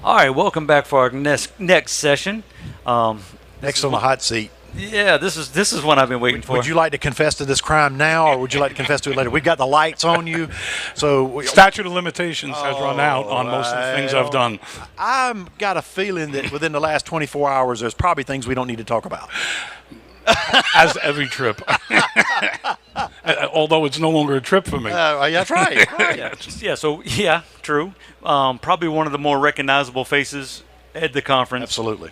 All right, welcome back for our next session. Next on the hot seat. Yeah, this is one I've been waiting for. Would you like to confess to this crime now, or would you like to confess to it later? We've got the lights on you, so statute of limitations has run out on most of the things I've done. I've got a feeling that within the last 24 hours, there's probably things we don't need to talk about. As every trip, although it's no longer a trip for me. That's right. Yeah, true. Probably one of the more recognizable faces at the conference. Absolutely.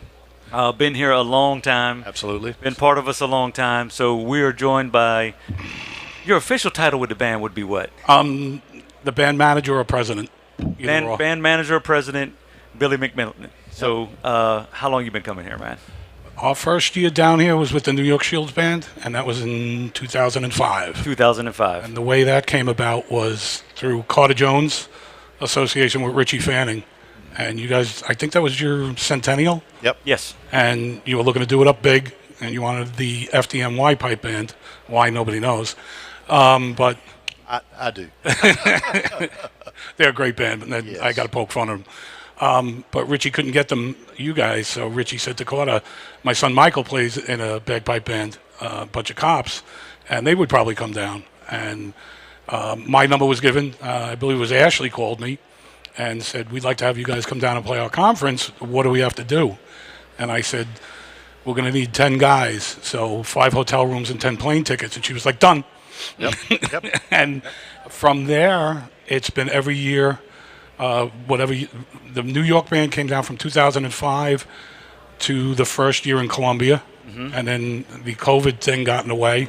Been here a long time. Absolutely. Been part of us a long time. So we are joined by, your official title with the band would be what? The band manager or president. Band manager or president, Billy McMillan. So how long you been coming here, man? Our first year down here was with the New York Shields Band, and that was in 2005. 2005. And the way that came about was through Carter Jones' association with Richie Fanning. And you guys, I think that was your centennial? Yep. Yes. And you were looking to do it up big, and you wanted the FDMY pipe band. Why, nobody knows. But I do. they're a great band, and Yes. I got to poke fun of them. But Richie couldn't get them, you guys, so Richie said to Carter, my son Michael plays in a bagpipe band, a bunch of cops, and they would probably come down. And my number was given. I believe it was Ashley called me and said, we'd like to have you guys come down and play our conference. What do we have to do? And I said, we're going to need 10 guys, so 5 hotel rooms and 10 plane tickets. And she was like, done. Yep. And from there, it's been every year. The New York band came down from 2005 to the first year in Columbia, and then the COVID thing got in the way,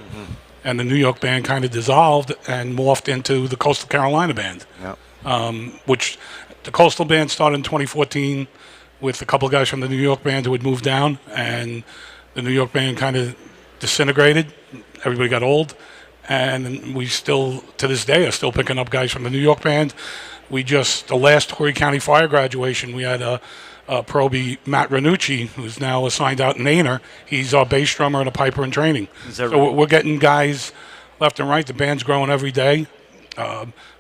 and the New York band kind of dissolved and morphed into the Coastal Carolina band, which the Coastal band started in 2014 with a couple of guys from the New York band who had moved down, and the New York band kind of disintegrated. Everybody got old, and we still, to this day, are still picking up guys from the New York band. The last Horry County Fire graduation, we had a probie, Matt Ranucci, who's now assigned out in Aner. He's our bass drummer and a piper in training. So we're getting guys left and right. The band's growing every day.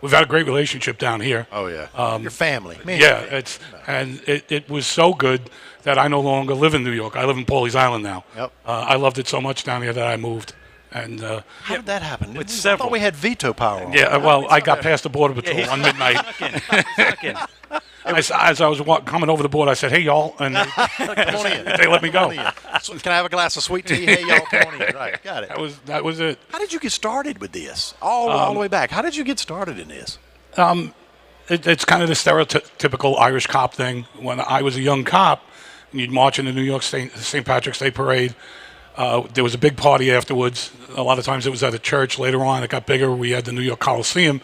We've had a great relationship down here. Oh, yeah. Your family. Man, yeah, it was so good that I no longer live in New York. I live in Pawleys Island now. Yep. I loved it so much down here that I moved. And how did that happen? With I several. thought we had veto power on yeah, well, I got past the border patrol on midnight. As I was coming over the border, I said, "Hey, y'all," and Come on in. they let me go. So, can I have a glass of sweet tea? Hey, y'all, come on in. Right, got it. That was it. How did you get started with this? All the way back. How did you get started in this? It's kind of the stereotypical Irish cop thing. When I was a young cop, and you'd march in the New York St. Patrick's Day Parade. There was a big party afterwards. A lot of times it was at a church. Later on, it got bigger. We had the New York Coliseum.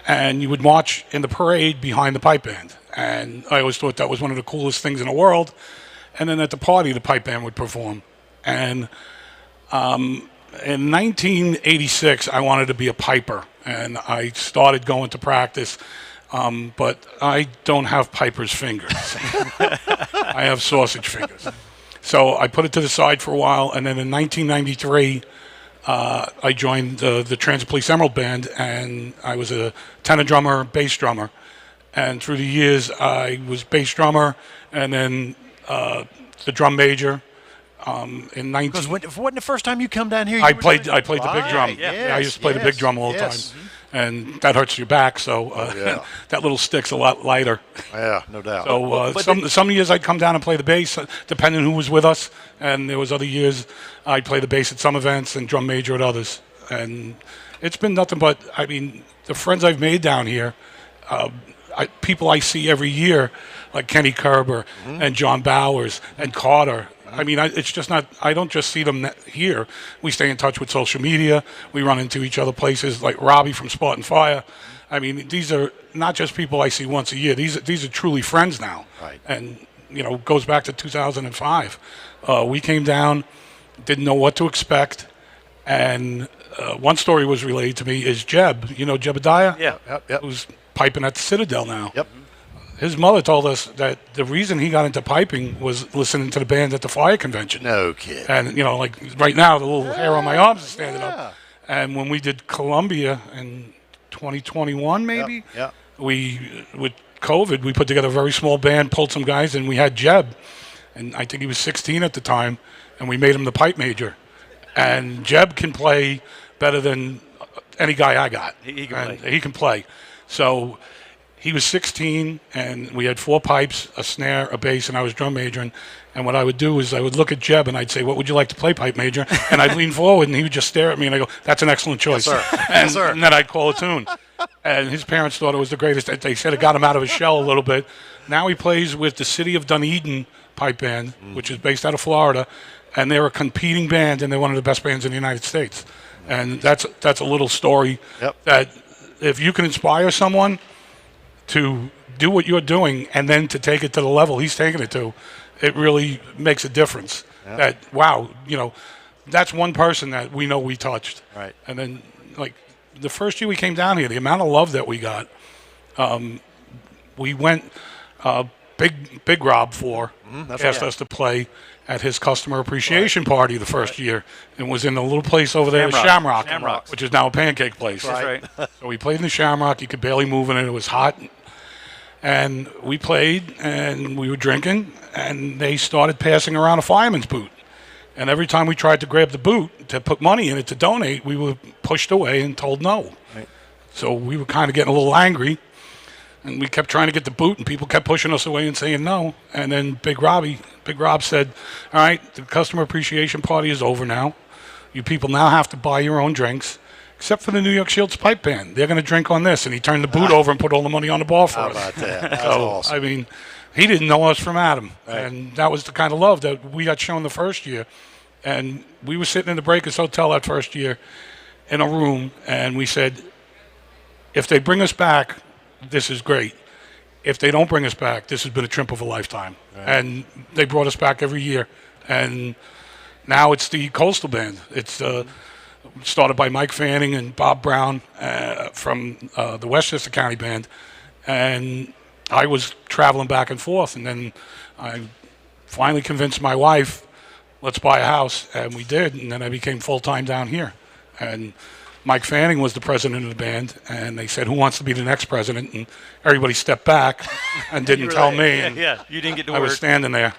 And you would march in the parade behind the pipe band. And I always thought that was one of the coolest things in the world. And then at the party, the pipe band would perform. And in 1986, I wanted to be a piper. And I started going to practice. But I don't have piper's fingers. I have sausage fingers. So I put it to the side for a while, and then in 1993, I joined the Transit Police Emerald Band, and I was a tenor drummer, bass drummer. And through the years, I was bass drummer, and then the drum major. Because wasn't the first time you come down here? I played the big drum. Yes, I used to play the big drum all the time. And that hurts your back, so that little stick's a lot lighter. Yeah, no doubt. So some years I'd come down and play the bass, depending who was with us, and there was other years I'd play the bass at some events and drum major at others. And it's been nothing but, I mean, the friends I've made down here, people I see every year, like Kenny Kerber and John Bowers and Carter. I mean, it's just not, I don't just see them here. We stay in touch with social media. We run into each other places, like Robbie from Spartan Fire. I mean, these are not just people I see once a year. These are truly friends now. Right. And, it goes back to 2005. We came down, didn't know what to expect. And one story was relayed to me is Jeb. You know Jebediah? Yeah. Yep. Who's piping at the Citadel now. Yep. His mother told us that the reason he got into piping was listening to the band at the fire convention. No kid. And, like right now, the little hair on my arms is standing up. And when we did Columbia in 2021, maybe, Yep. we with COVID, we put together a very small band, pulled some guys, and we had Jeb, and I think he was 16 at the time, and we made him the pipe major. And Jeb can play better than any guy I got. He can play. He can play. So he was 16, and we had 4 pipes, a snare, a bass, and I was drum majoring. And what I would do is I would look at Jeb, and I'd say, "What would you like to play, pipe major?" And I'd lean forward, and he would just stare at me, and I go, "That's an excellent choice." Yes, sir. And, Yes, sir. and then I'd call a tune. And his parents thought it was the greatest. They said it got him out of his shell a little bit. Now he plays with the City of Dunedin Pipe Band, which is based out of Florida, and they're a competing band, and they're one of the best bands in the United States. And that's a little story that if you can inspire someone to do what you're doing and then to take it to the level he's taking it to, it really makes a difference. That, wow, that's one person that we know we touched. Right. And then, like, the first year we came down here, the amount of love that we got, we went, Big Rob asked us to play at his customer appreciation party the first year, and was in a little place over there, Shamrock, which is now a pancake place. That's right. So we played in the Shamrock. You could barely move in it. It was hot. And we played, and we were drinking, and they started passing around a fireman's boot. And every time we tried to grab the boot to put money in it to donate, we were pushed away and told no. Right. So we were kind of getting a little angry, and we kept trying to get the boot, and people kept pushing us away and saying no. And then Big Rob said, "All right, the customer appreciation party is over now. You people now have to buy your own drinks, except for the New York Shields Pipe Band. They're going to drink on this." And he turned the boot over and put all the money on the bar for How us. about that? That's So, awesome. I mean, he didn't know us from Adam. Right. And that was the kind of love that we got shown the first year. And we were sitting in the Breakers Hotel that first year in a room, and we said, if they bring us back, this is great. If they don't bring us back, this has been a trip of a lifetime. Right. And they brought us back every year. And now it's the Coastal Band. It's started by Mike Fanning and Bob Brown from the Westchester County Band. And I was traveling back and forth, and then I finally convinced my wife, let's buy a house, and we did, and then I became full-time down here. And Mike Fanning was the president of the band, and they said, who wants to be the next president? And everybody stepped back and didn't tell me. And Yeah, you didn't get to I was work. standing there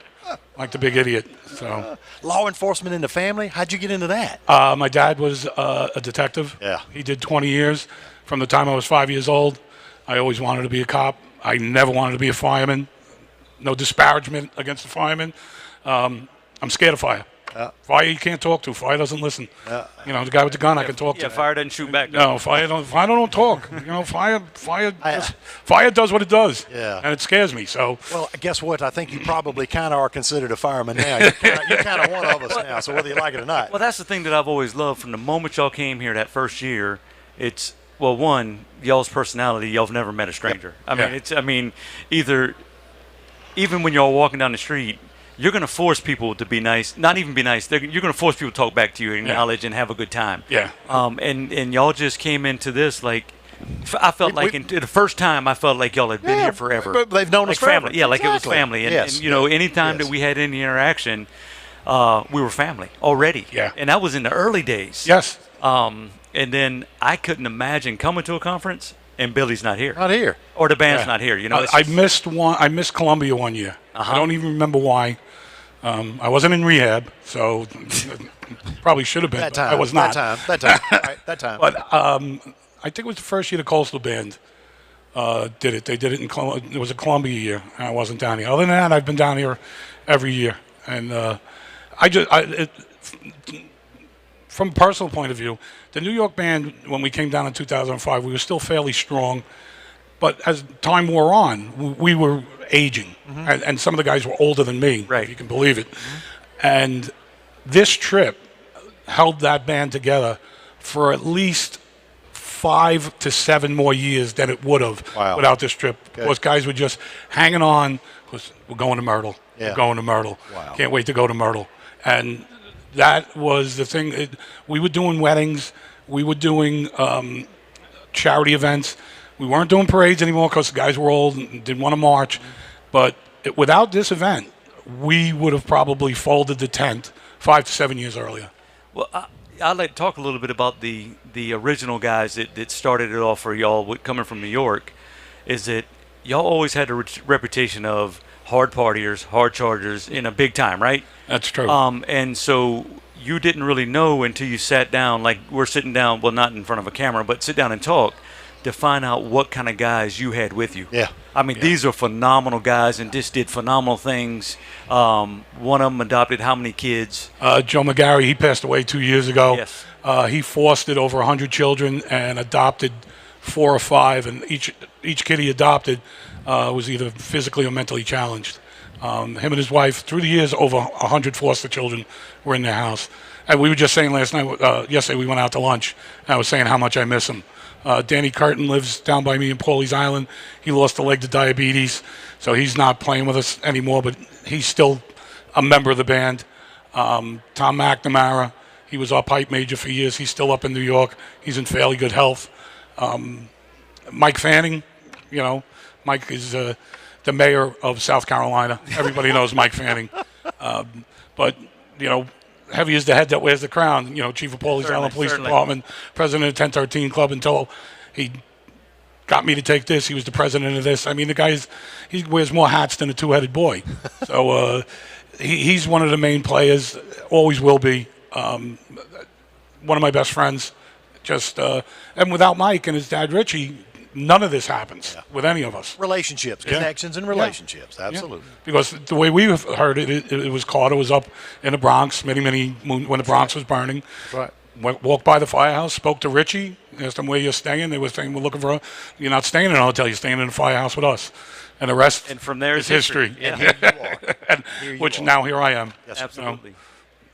like the big idiot. So Law enforcement in the family? How'd you get into that? my dad was a detective. Yeah. He did 20 years. From the time I was 5 years old, I always wanted to be a cop. I never wanted to be a fireman. No disparagement against the firemen. I'm scared of fire. Fire you can't talk to. Fire doesn't listen. The guy with the gun I can talk to. Yeah, fire doesn't shoot back. No, fire don't talk. Fire does what it does. Yeah. And it scares me. So Well, guess what? I think you probably kind of are considered a fireman now. You're kind of one of us now, so whether you like it or not. Well, that's the thing that I've always loved from the moment y'all came here that first year. It's, well, one, y'all's personality, y'all have never met a stranger. Even when y'all walking down the street, you're going to force people to be nice, not even be nice. You're going to force people to talk back to you, acknowledge, and have a good time. Yeah. And y'all just came into this like, I felt the first time I felt like y'all had been here forever. But they've known like us forever. family. Yeah, like it was Exactly. family. And, Yes. anytime that we had any interaction, we were family already. Yeah. And that was in the early days. yes. And then I couldn't imagine coming to a conference and Billy's not here. Not here. Or the band's Yeah. not here. I missed one. I missed Columbia one year. I don't even remember why. I wasn't in rehab, so probably should have been. That but time. I was not. That time. Right, that time. But I think it was the first year the Coastal Band did it. They did it it was a Columbia year. And I wasn't down here. Other than that, I've been down here every year. And from a personal point of view, the New York band, when we came down in 2005, we were still fairly strong. But as time wore on, we were aging. And some of the guys were older than me, Right. if you can believe it. And this trip held that band together for at least 5 to 7 more years than it would have Wow. without this trip. Good. Those guys were just hanging on because we're going to Myrtle. Yeah. We're going to Myrtle. Wow. Can't wait to go to Myrtle. And that was the thing. We were doing weddings. We were doing charity events. We weren't doing parades anymore because the guys were old and didn't want to march. But without this event, we would have probably folded the tent 5 to 7 years earlier. Well, I'd like to talk a little bit about the original guys that started it off for y'all coming from New York. Is that y'all always had a reputation of hard partiers, hard chargers in a big time, right? That's true. And so you didn't really know until you sat down, like we're sitting down, well, not in front of a camera, but sit down and talk to find out what kind of guys you had with you. Yeah. I mean, these are phenomenal guys and just did phenomenal things. One of them adopted how many kids? Joe McGarry, he passed away 2 years ago. Yes. He fostered over 100 children and adopted 4 or 5, and each kid he adopted was either physically or mentally challenged. Him and his wife, through the years, over 100 foster children were in their house. And we were just saying yesterday we went out to lunch, and I was saying how much I miss him. Danny Curtin lives down by me in Pawleys Island. He lost a leg to diabetes, so he's not playing with us anymore, but he's still a member of the band. Tom McNamara, he was our pipe major for years. He's still up in New York. He's in fairly good health. Mike Fanning, Mike is the mayor of South Carolina. Everybody knows Mike Fanning. But, heavy is the head that wears the crown. Chief of Pawleys Island Police Department, president of 1013 Club until he got me to take this. He was the president of this. I mean, he wears more hats than a two-headed boy. So he's one of the main players, always will be. One of my best friends. And without Mike and his dad Richie, none of this happens with any of us. Relationships, connections, and relationships. Absolutely. Yeah. Because the way we heard it was Carter was up in the Bronx when the Bronx was burning. Right. Walked by the firehouse, spoke to Richie, asked him where you're staying. They were saying, we're looking for you're not staying in a hotel, you're staying in a firehouse with us. And the rest and from there is history. Yeah. Here you are. Now here I am. Yes, absolutely.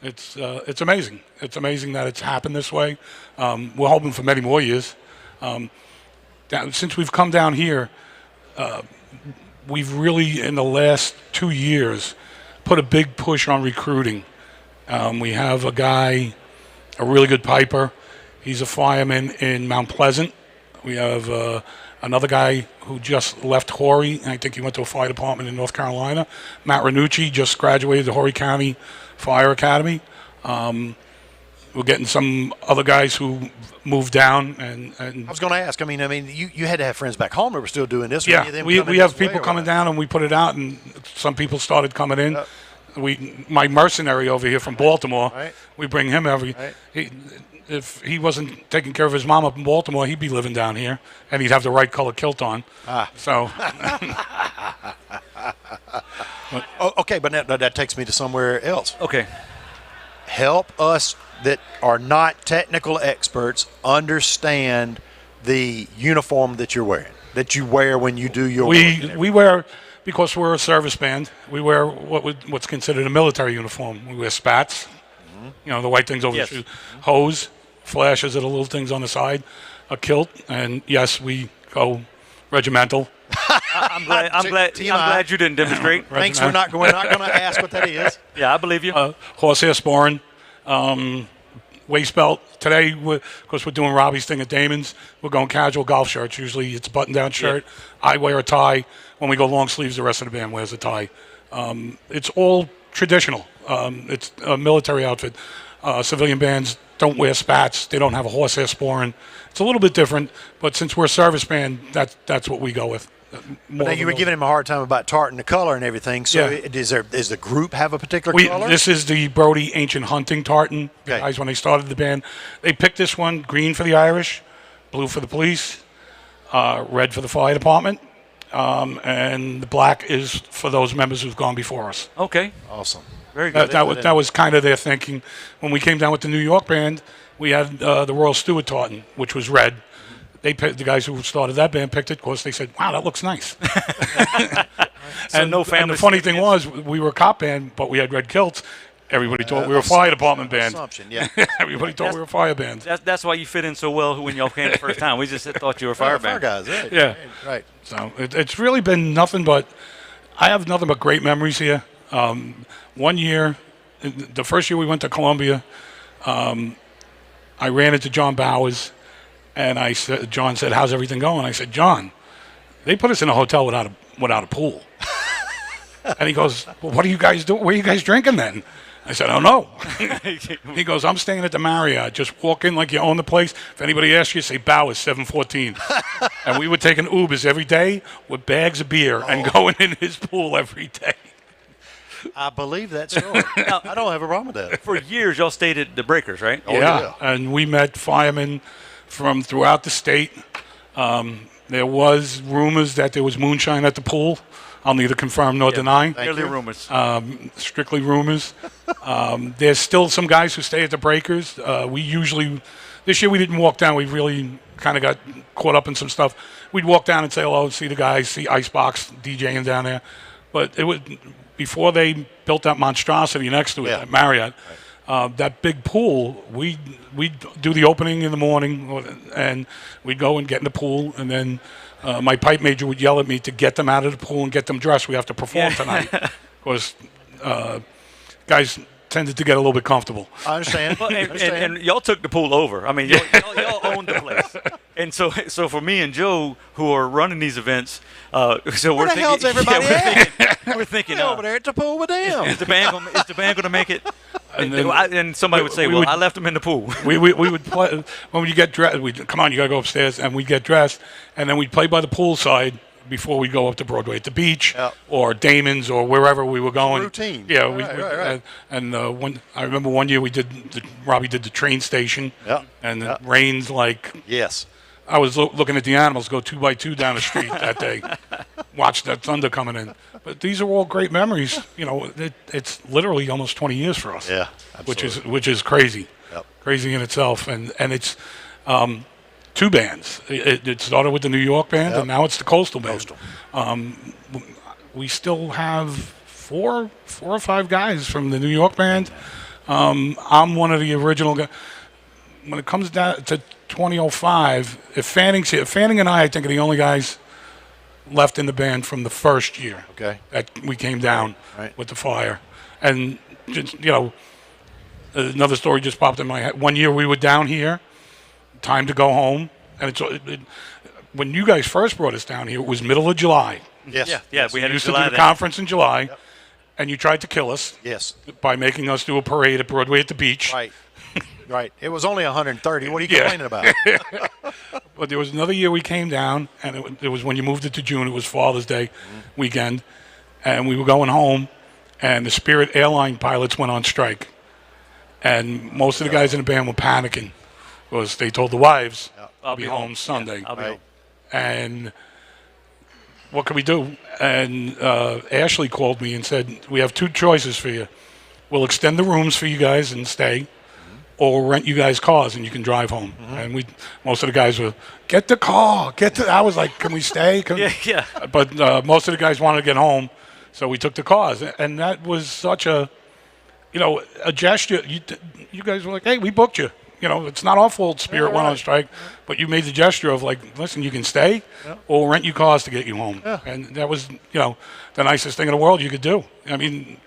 It's amazing. It's amazing that it's happened this way. We're hoping for many more years. Since we've come down here, we've really, in the last 2 years, put a big push on recruiting. We have a really good piper. He's a fireman in Mount Pleasant. We have another guy who just left Horry. I think he went to a fire department in North Carolina. Matt Ranucci just graduated the Horry County Fire Academy. We're getting some other guys who moved down. And I was going to ask. I mean, you had to have friends back home that were still doing this. Yeah, we have people coming down, and we put it out, and some people started coming in. My mercenary over here from Baltimore, right. We bring him every. Right. If he wasn't taking care of his mom up in Baltimore, he'd be living down here, and he'd have the right color kilt on. So. Okay, but now that takes me to somewhere else. Okay. Help us that are not technical experts understand the uniform that you're wearing, that you wear when you do your work. We wear, because we're a service band, we wear what's considered a military uniform. We wear spats, the white things over the shoes, hose, flashes are the little things on the side, a kilt, and yes, we go regimental. I'm glad you didn't demonstrate. Thanks. We're not going to ask what that is. Yeah, I believe you. Horsehair sporran, waist belt. Today, because we're doing Robbie's thing at Damon's, we're going casual golf shirts. Usually it's a button-down shirt. Yeah. I wear a tie. When we go long sleeves, the rest of the band wears a tie. It's all traditional. It's a military outfit. Civilian bands don't wear spats. They don't have a horsehair sporran. It's a little bit different, but since we're a service band, that's what we go with. Now you were giving him a hard time about tartan, the color and everything. So does the group have a particular color? This is the Brody Ancient Hunting tartan. The guys, when they started the band, they picked this one: green for the Irish, blue for the police, red for the fire department, and the black is for those members who've gone before us. Okay. Awesome. Very good. That was kind of their thinking. When we came down with the New York band, we had the Royal Stewart tartan, which was red. They picked, the guys who started that band picked it because they said, "Wow, that looks nice." And the funny thing was, we were a cop band, but we had red kilts. Everybody thought we were a fire department band. Yeah. Everybody thought we were a fire band. That's why you fit in so well when y'all came the first time. We just thought you were a fire band. Fire guys, right? Yeah. Right. So it's really been nothing but. I have nothing but great memories here. One year, the first year we went to Columbia, I ran into John Bowers. And John said, "How's everything going?" I said, "John, they put us in a hotel without a pool." And he goes, "Well, what are you guys doing? Where are you guys drinking then?" I said, oh, no. He goes, I'm staying at the Marriott. Just walk in like you own the place. If anybody asks you, say, Bowers, 714. And we were taking Ubers every day with bags of beer and going in his pool every day. I believe that story. I don't have a problem with that. For years, y'all stayed at the Breakers, right? Yeah, and we met firemen from throughout the state. There was rumors that there was moonshine at the pool. I'll neither confirm nor deny. Merely rumors. Strictly rumors. There's still some guys who stay at the Breakers. We usually, this year we didn't walk down. We really kind of got caught up in some stuff. We'd walk down and say hello, see the guys, see Icebox DJing down there. But it was before they built that monstrosity next to it at Marriott. Right. That big pool, we'd do the opening in the morning, and we'd go and get in the pool, and then my pipe major would yell at me to get them out of the pool and get them dressed. We have to perform tonight. Because guys tended to get a little bit comfortable. I understand. Well, and y'all took the pool over. I mean, y'all owned the place. And so for me and Joe, who are running these events, so where the hell's everybody at? We're thinking over there at the pool with them. Is the band going to make it? And somebody would say, I left them in the pool. We would play when you get dressed. We'd come on, you gotta go upstairs, and we'd get dressed, and then we'd play by the poolside before we go up to Broadway at the beach or Damon's or wherever we were going. Routine. Yeah, right. I remember one year Robbie did the train station. Yeah. And it rains like. Yes. I was looking at the animals go 2 by 2 down the street that day. Watch that thunder coming in. But these are all great memories. You know, it's literally almost 20 years for us. Yeah, absolutely. Which is crazy. Yep. Crazy in itself. And it's 2 bands. It started with the New York band, and now it's the Coastal band. We still have 4 or 5 guys from the New York band. I'm one of the original guys. When it comes down to 2005, if Fanning's here, Fanning and I think, are the only guys left in the band from the first year that we came down with the fire. And, another story just popped in my head. One year we were down here, time to go home. And when you guys first brought us down here, it was middle of July. Yes. Yeah, we had used to do the conference in July, and you tried to kill us by making us do a parade at Broadway at the beach. Right. It was only 130. What are you complaining about? But there was another year we came down, and it was when you moved it to June. It was Father's Day weekend, and we were going home, and the Spirit airline pilots went on strike. And most of the guys in the band were panicking because they told the wives, I'll be home Sunday. I'll be home. And what can we do? And Ashley called me and said, we have 2 choices for you. We'll extend the rooms for you guys and stay, or rent you guys cars and you can drive home. And most of the guys were, get the car, I was like, can we stay? Yeah. But most of the guys wanted to get home, so we took the cars. And that was such a gesture. You guys were like, hey, we booked you. It's not our fault Spirit went on strike, but you made the gesture of like, listen, you can stay or we'll rent you cars to get you home. Yeah. And that was, the nicest thing in the world you could do. I mean,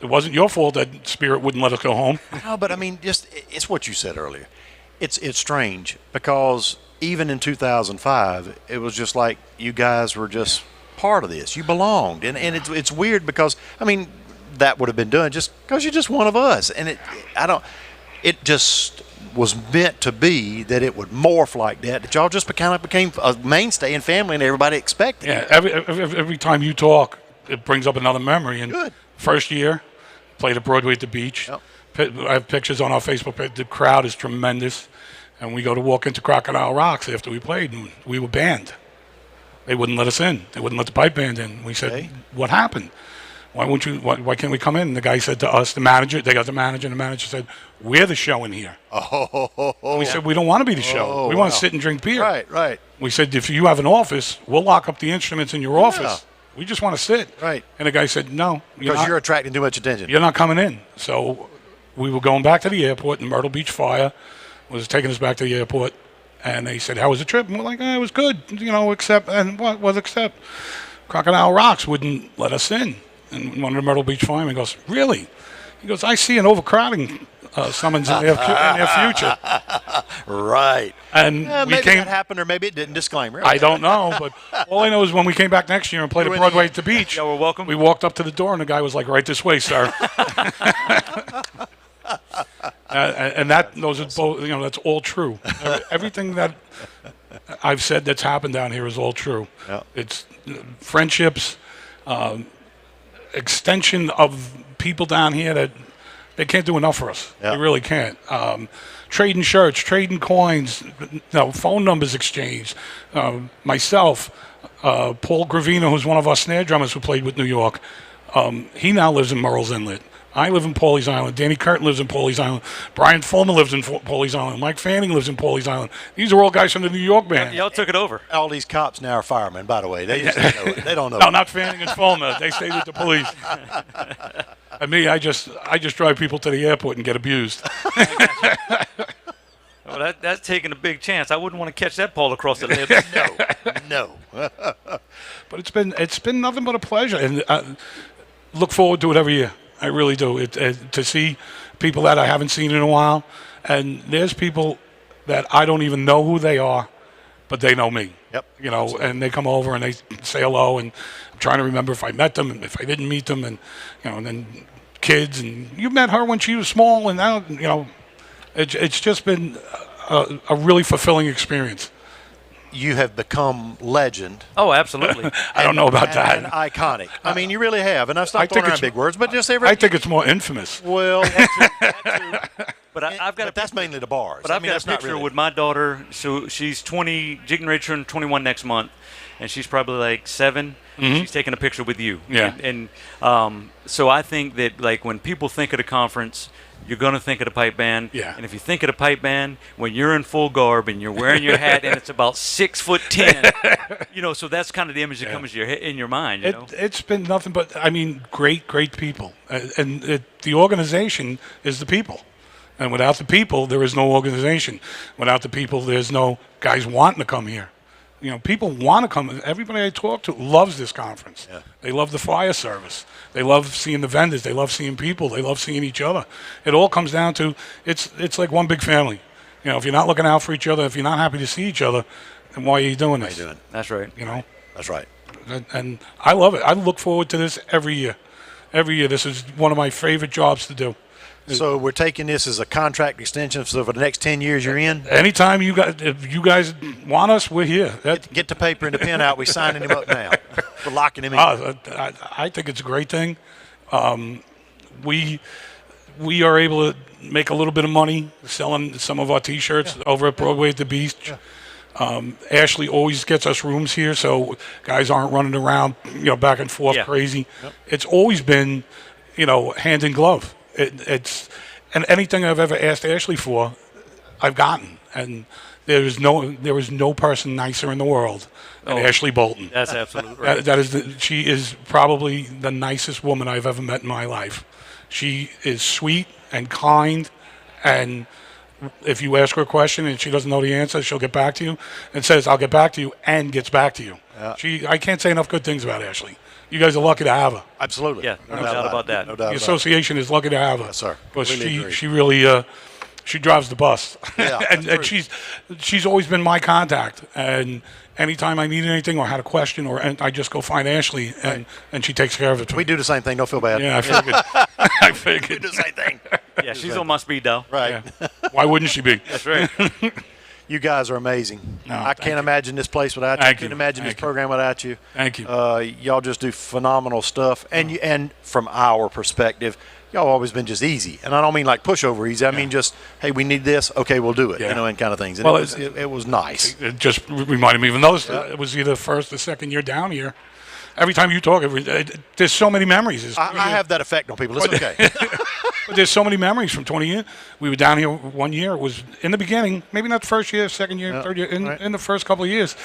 it wasn't your fault that Spirit wouldn't let us go home. No, but I mean, it's what you said earlier. It's strange because even in 2005, it was just like you guys were just part of this. You belonged, and it's weird because I mean that would have been done just because you're just one of us, and it just was meant to be that it would morph like that y'all just kind of became a mainstay and family, and everybody expected. Yeah, every time you talk, it brings up another memory. And good. First year, played at Broadway at the beach. Yep. I have pictures on our Facebook page. The crowd is tremendous. And we go to walk into Crocodile Rocks after we played, and we were banned. They wouldn't let us in. They wouldn't let the pipe band in. We said, what happened? Why can't we come in? And the guy said to us, they got the manager, and the manager said, we're the show in here. We said, we don't want to be the show. We want to sit and drink beer. Right. We said, if you have an office, we'll lock up the instruments in your office. We just want to sit. Right. And the guy said, no. Because you're attracting too much attention. You're not coming in. So we were going back to the airport, and Myrtle Beach Fire was taking us back to the airport. And they said, how was the trip? And we're like, it was good, except, and what was except? Crocodile Rocks wouldn't let us in. And one of the Myrtle Beach firemen goes, really? He goes, I see an overcrowding summons in their future. Right. And we maybe came. that happened, or maybe it didn't. Disclaimer. I don't know, but all I know is when we came back next year and played at Broadway at the beach, Yeah, we're welcome. we walked up to the door and the guy was like, "Right this way, sir." And those are both, that's all true. Everything that I've said that's happened down here is all true. Yeah. It's friendships, extension of people down here that they can't do enough for us. Yeah. They really can't. Trading shirts, trading coins, phone numbers exchanged. Myself, Paul Gravino, who's one of our snare drummers who played with New York, he now lives in Murrells Inlet. I live in Pawleys Island. Danny Curtin lives in Pawleys Island. Brian Fulmer lives in Pawleys Island. Mike Fanning lives in Pawleys Island. These are all guys from the New York band. Y'all took it over. All these cops now are firemen, by the way. They just don't know it. They don't know. No, not Fanning and Fulmer. They stayed with the police. And me, I just drive people to the airport and get abused. Well, that's taking a big chance. I wouldn't want to catch that ball across the lips. No. But it's been nothing but a pleasure, and look forward to it every year. I really do. To see people that I haven't seen in a while, and there's people that I don't even know who they are, but they know me. Yep. And they come over and they say hello, and I'm trying to remember if I met them and if I didn't meet them, and and then kids, and you met her when she was small, and now it's just been a really fulfilling experience. You have become legend. Oh, absolutely. I don't know about that. And iconic. I mean, you really have. And I've I stopped think throwing around it's- big words, but just I think it's more infamous. well, But I've got but that's mainly the bars. But I've got that's a not picture really. with my daughter. So she's 20, getting ready to turn 21 next month, and she's probably like 7. She's taking a picture with you. Yeah. And so I think that like when people think of the conference, you're going to think of the pipe band. Yeah. And if you think of the pipe band, when you're in full garb and you're wearing your hat and it's about 6'10", so that's kind of the image that comes to in your mind. It's been nothing but, great people. And the organization is the people. And without the people, there is no organization. Without the people, there's no guys wanting to come here. People want to come. Everybody I talk to loves this conference. Yeah. They love the fire service. They love seeing the vendors. They love seeing people. They love seeing each other. It all comes down to it's like one big family. If you're not looking out for each other, if you're not happy to see each other, then why are you doing this? That's right. That's right. And I love it. I look forward to this every year. Every year, this is one of my favorite jobs to do. So we're taking this as a contract extension. So for the next 10 years, you're in. Anytime if you guys want us, we're here. Get the paper and the pen out. We're signing him up now. We're locking him in. I think it's a great thing. We are able to make a little bit of money selling some of our T-shirts over at Broadway at the Beach. Ashley always gets us rooms here, so guys aren't running around, back and forth crazy. Yep. It's always been, hand in glove. And anything I've ever asked Ashley for, I've gotten. And there is no person nicer in the world than Ashley Bolton. That's absolutely right. She is probably the nicest woman I've ever met in my life. She is sweet and kind, and if you ask her a question and she doesn't know the answer, she'll get back to you and says, "I'll get back to you," and gets back to you. I can't say enough good things about Ashley. You guys are lucky to have her. Absolutely. Yeah, no doubt about that. No doubt The about it. association is lucky to have her. Yes, sir. Because Completely agree. she really she drives the bus. Yeah, and that's true. she's always been my contact. And anytime I need anything or had a question, I just go find Ashley, and she takes care of it. We do the same thing. Don't feel bad. Yeah, I figured. I figured. We do the same thing. Yeah, she's on my speed dial. Right. Yeah. Why wouldn't she be? That's right. You guys are amazing. No, I can't imagine this place without you. I Thank couldn't you. imagine this Thank you. program without you. Thank you. Y'all just do phenomenal stuff. And from our perspective, y'all always been just easy. And I don't mean like pushover easy. I mean just, hey, we need this. Okay, we'll do it. Yeah. And kind of things. And Well, it was nice. It just reminded me of those. It was either first or second year down here. Every time you talk, there's so many memories. It's I have that effect on people. It's okay. But there's so many memories from 20 years. We were down here one year. It was in the beginning, maybe not the first year, second year, third year, in the first couple of years.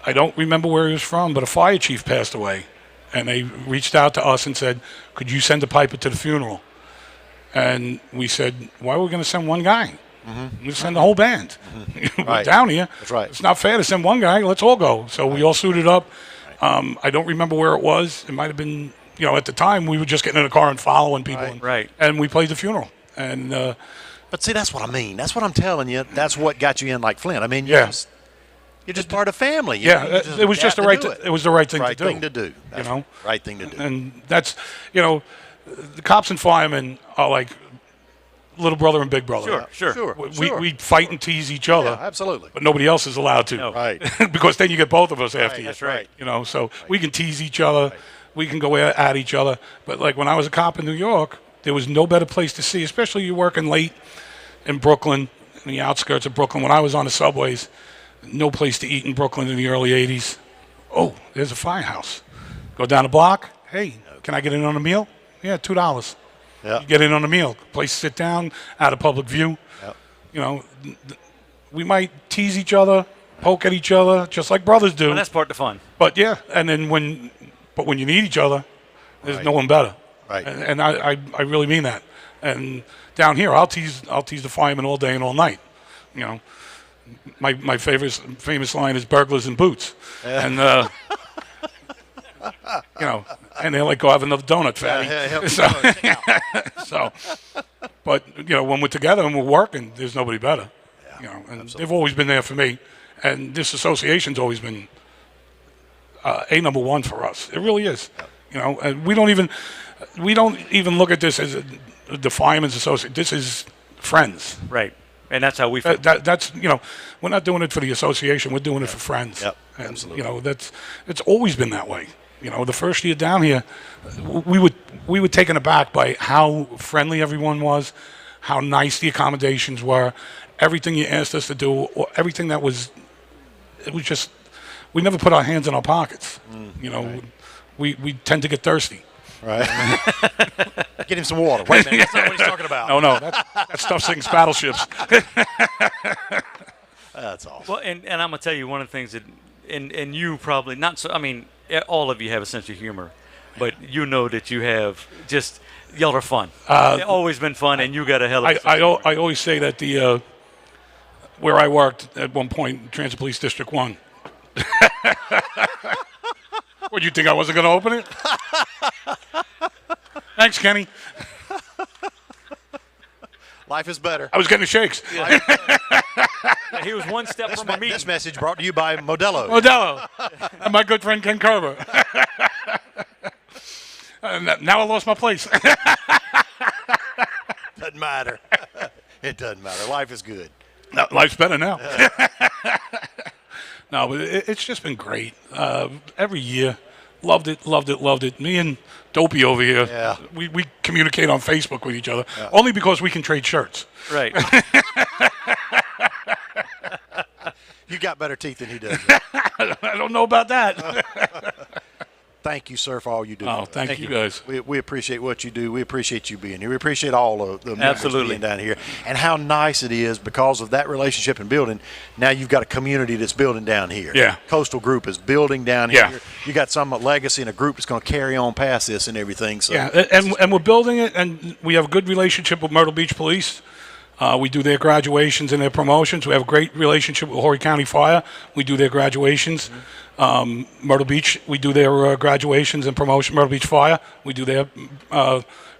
I don't remember where he was from, but a fire chief passed away. And they reached out to us and said, could you send a piper to the funeral? And we said, why are we going to send one guy? We send the whole band. We're Right. down here. That's right. It's not fair to send one guy. Let's all go. So we all suited up. I don't remember where it was. It might have been, at the time we were just getting in a car and following people. Right. Right. And we played the funeral. And But see, that's what I mean. That's what I'm telling you. That's what got you in like Flint. I mean, Yeah. you're just part of family. it was just the right. It was the right thing right to do. thing to do. That's right thing to do. And that's, the cops and firemen are like little brother and big brother. Sure. We fight and tease each other. Yeah, absolutely. But nobody else is allowed to. No. Right. Because then you get both of us after you. That's right. So we can tease each other. Right. We can go at each other. But like when I was a cop in New York, there was no better place to see, especially you're working late in Brooklyn, in the outskirts of Brooklyn. When I was on the subways, no place to eat in Brooklyn in the early 80s. Oh, there's a firehouse. Go down the block. Hey, can I get in on a meal? Yeah, $2. Yeah. You get in on a meal. Place to sit down, out of public view. Yep. We might tease each other, poke at each other, just like brothers do. Well, that's part of the fun. But yeah, and then when you need each other, there's no one better. Right. And I really mean that. And down here, I'll tease the firemen all day and all night. My famous line is burglars in boots. And and they're like, go have another donut, fatty. But when we're together and we're working, there's nobody better. And they've always been there for me. And this association's always been number one for us. It really is. And we don't even look at this as the firemen's association. This is friends. Right. And that's how we feel. That's we're not doing it for the association. We're doing it for friends. Yep. And, Absolutely. It's always been that way. The first year down here, we were taken aback by how friendly everyone was, how nice the accommodations were, everything you asked us to do, or everything it was just, we never put our hands in our pockets. Right. We tend to get thirsty. Right. Get him some water. Wait a minute. That's not what he's talking about. No, that stuff sinks battleships. That's awesome. Well, and I'm gonna tell you one of the things that, and you probably not so. I mean, all of you have a sense of humor, but that you have just y'all are fun. They've always been fun, and you got a hell of a I always say that the where I worked at one point, Transit Police District 1. What, you think I wasn't going to open it? Thanks, Kenny. Life is better. I was getting the shakes. He was one step from a meeting. This message brought to you by Modelo. Modelo. And my good friend Ken Carver. Now I lost my place. Doesn't matter. It doesn't matter. Life is good. No, life's better now. No, but it's just been great. Every year. Loved it. Me and Dopey over here, we communicate on Facebook with each other, only because we can trade shirts. Right. You got better teeth than he does. I don't know about that. Thank you, sir, for all you do. Oh, thank you guys. We appreciate what you do. We appreciate you being here. We appreciate all of the members being down here. And how nice it is because of that relationship and building. Now you've got a community that's building down here. Yeah. Coastal Group is building down Yeah. here. You got some legacy and a group that's going to carry on past this and everything. So Yeah, and we're building it, and we have a good relationship with Myrtle Beach Police. We do their graduations and their promotions. We have a great relationship with Horry County Fire. We do their graduations. Myrtle Beach, we do their graduations and promotion. Myrtle Beach Fire, we do their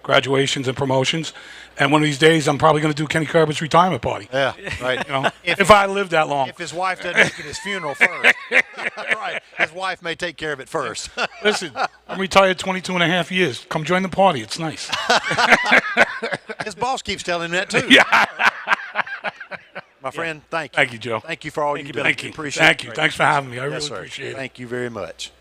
graduations and promotions. And one of these days, I'm probably going to do Kenny Kerber's retirement party. Yeah, right. If I live that long. If his wife doesn't make it his funeral first. Right. His wife may take care of it first. Listen, I'm retired 22 and a half years. Come join the party. It's nice. His boss keeps telling him that, too. Yeah. My friend, thank you. Thank you, Joe. Thank you for all you do. Thank you. Appreciate Thank it. you. Thanks for having me. I Yes, really sir. appreciate it. Thank you very much.